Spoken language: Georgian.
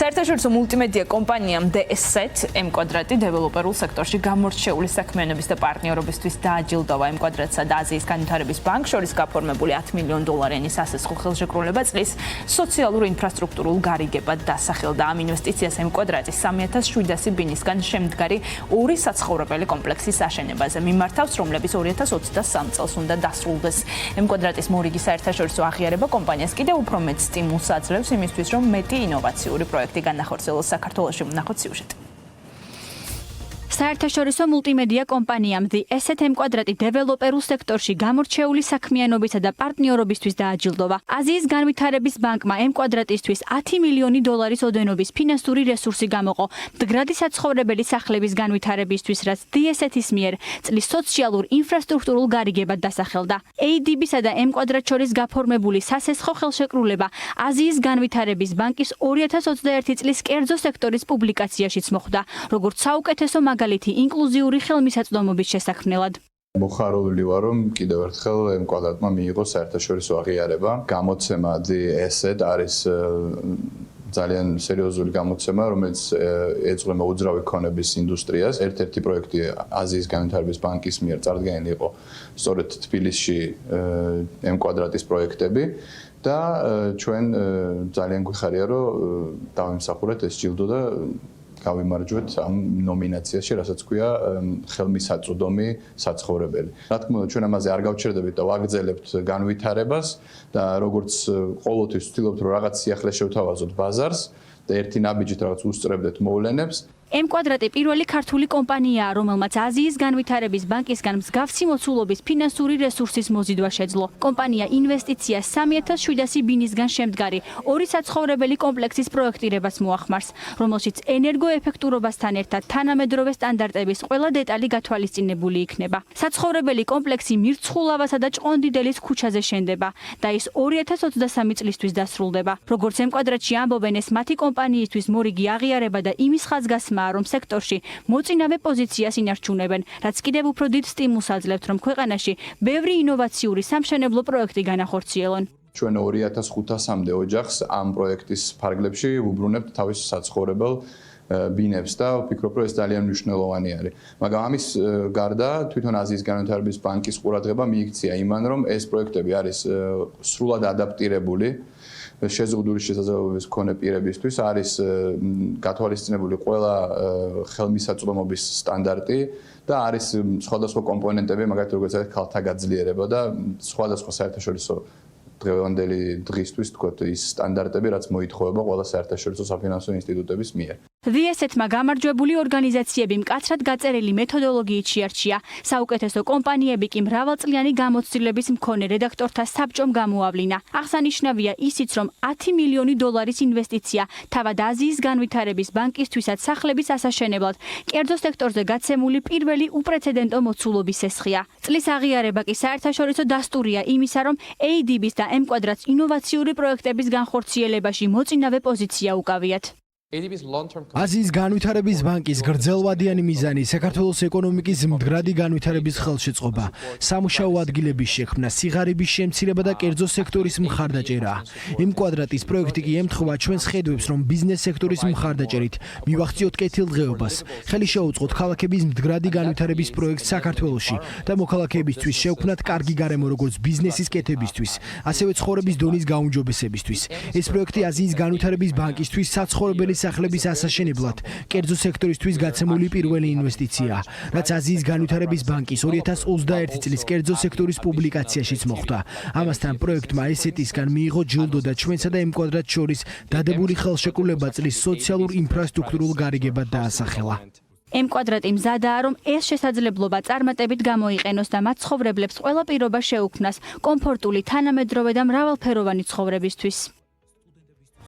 საერთაშორისო მულტიმედია კომპანიამ DSET M-კვადრატი დეველოპერულ სექტორში გამორჩეული საქმიანობის და პარტნიორობისთვის დააჯილდოვა M-კვადრატსა და აზიის განვითარების ბანკს შორის გაფორმებული $10 მილიონ სასესხო ხელშეკრულება წლის სოციალურ ინფრასტრუქტურულ გარიგებად დასახელდა. ამ ინვესტიციას M-კვადრატის 3700 ბინისგან შემდგარი ორი საცხოვრებელი კომპლექსის აშენებაზე მიმართავს, რომლებიც 2023 წელს უნდა დასრულდეს. M-კვადრატის მორიგი საერთაშორისო აღიარება კომპანიას კიდევ უფრო მეტ სტიმულს აძლევს იმისთვის, რომ მეტი ინოვაციური პროექტი განახორციელოს საქართველოში. ვნახოთ სიუჟეტი. საერთაშორისო მულტიმედია კომპანიამ DSET M-კვადრატი დეველოპერულ სექტორში გამორჩეული საქმიანობისა და პარტნიორობისთვის დააჯილდოვა. აზიის განვითარების ბანკმა M-კვადრატისთვის $10 მილიონი ოდენობის ფინანსური რესურსი გამოყო მდგრადი საცხოვრებელი სახლების განვითარებისთვის, რაც DSET-ის მიერ წლის სოციალურ ინფრასტრუქტურულ გარიგებად დასახელდა. ADB-სა და M-კვადრატ შორის გაფორმებული სასესხო ხელშეკრულება აზიის განვითარების ბანკის 2021 წლის კერძო სექტორის პუბლიკაციაშიც მოხვდა, როგორც საუკეთესო მაგალითი ინკლუზიური ხელმისაწვდომობის შესაქმნელად. მოხარული ვარ, რომ კიდევ ერთხელ M-კვადრატმა მიიღო საერთაშორისო აღიარება. გამოცემა DSET არის ძალიან სერიოზული გამოცემა, რომელიც ეძღვნება უძრავი ქონების ინდუსტრიას. ერთ-ერთი პროექტი აზიის განვითარების ბანკის მიერ წარდგენილი იყო სწორედ თბილისში M-კვადრატის პროექტები და ჩვენ ძალიან გვიხარია, რომ დავიმსახურეთ ეს ჯილდო და გავიმარჯვეთ ამ ნომინაციაში, რასაც ქვია ხელმისაწვდომი საცხოვრებელი. რა თქმა უნდა, ჩვენ ამაზე არ გავჩერდებით და ვაგრძელებთ განვითარებას და როგორც ყოველთვის ვცდილობთ, რომ რაღაც სიახლე შევთავაზოთ ბაზარს და ერთი ნაბიჯით რაღაც უსწრებდეთ მოვლენებს. M-კვადრატი პირველი ქართული კომპანიაა, რომელმაც აზიის განვითარების ბანკისგან მსგავსი მოცულობის ფინანსური რესურსის მოზიდვა შეძლო. კომპანია ინვესტიციას 3700 ბინისგან შემდგარი ორი საცხოვრებელი კომპლექსის პროექტირებას მოახმარს, რომელშიც ენერგოეფექტურობასთან ერთად თანამედროვე სტანდარტების ყველა დეტალი გათვალისწინებული იქნება. საცხოვრებელი კომპლექსი მირცხულავასა და ჭყონდიდელის ქუჩაზე შენდება და ის 2023 წლისთვის დასრულდება. როგორც M-კვადრატში ამბობენ, ეს მათი კომპანიისთვის მორიგი აღიარება და იმის ხაზგასმა, რომ სექტორში მოწინავე პოზიციას ინარჩუნებენ, რაც კიდევ უფრო დიდ სტიმულს აძლევთ, რომ ქვეყანაში ბევრი ინოვაციური სამშენებლო პროექტი განახორციელონ. ჩვენ 2500-მდე ოჯახს ამ პროექტის ფარგლებში ვუბრუნებთ თავის საცხოვრებელ ბინებს და ვფიქრობ, რომ ეს ძალიან მნიშვნელოვანი არის. მაგრამ ამის გარდა თვითონ აზიის განვითარების ბანკის ყურადღება მიიქცია იმან, რომ ეს პროექტები არის სრულად ადაპტირებული შეზღუდული შესაძლებლობის მქონე პირებისთვის, არის გათვალისწინებული ყველა ხელმისაწვდომობის სტანდარტი და არის სხვადასხვა კომპონენტები, მაგალითად როგორც არის ქალთა გაძლიერება და სხვადასხვა საერთაშორისო დღევანდელი დღისთვის თქვათ ის სტანდარტები, რაც მოითხოვება ყველა საერთაშორისო საფინანსო ინსტიტუტების მიერ. DSET-მა გამარჯვებული ორგანიზაციები მკაცრად გაწერილი მეთოდოლოგიით შეარჩია. საუკეთესო კომპანიები კი მრავალწლიანი გამოცდილების მქონე რედაქტორთა საბჭომ გამოავლინა. აღსანიშნავია ისიც, რომ $10 მილიონი ინვესტიცია თავად აზიის განვითარების ბანკისთვისაც სახლების ასაშენებლად კერძო სექტორზე გაცემული პირველი უპრეცედენტო მოცულობის სესხია. წლის აღიარება კი საერთაშორისო დასტურია იმისა, რომ ADB-ს და M-კვადრატს ინოვაციური პროექტების განხორციელებაში მოწინავე პოზიცია უკავიათ. აზიის განვითარების ბანკის გრძელვადიანი მიზანი საქართველოს ეკონომიკის მდგრადი განვითარების ხელშეწყობა, სამუშაო ადგილების შექმნა, სიღარიბის შემცირება და კერძო სექტორის მხარდაჭერაა. M-კვადრატის პროექტი კი ემთხვევა ჩვენს ხედვებს, რომ ბიზნეს სექტორის მხარდაჭერით მივახციოთ კეთილდღეობას, ხელი შეუწყოთ ქალაქების მდგრადი განვითარების პროექტს საქართველოში და მოქალაქეებისთვის შევქმნათ კარგი გარემო როგორც ბიზნესის კეთებისთვის, ასევე ცხოვრების დონის გაუმჯობესებისთვის. ეს პროექტი აზიის განვითარების ბანკისთვის საცხოვრებელი სახლების ასაშენებლად კერძო სექტორისთვის გაცემული პირველი ინვესტიციაა, რაც აზიის განვითარების ბანკის 2021 წლის კერძო სექტორის პუბლიკაციაშიც მოხვდა. ამასთან პროექტმა DSET-ისგან მიიღო ჯილდო და ჩვენსა და M-კვადრატს შორის დადებული ხელშეკრულება წლის სოციალურ ინფრასტრუქტურულ გარიგებად დაასახელა. M-კვადრატი მზადაა, რომ ეს შესაძლებლობა წარმატებით გამოიყენოს და მათ ცხოვრებლებს ყველა პირობა შეუქმნას კომფორტული, თანამედროვე და მრავალფეროვანი ცხოვრებისთვის.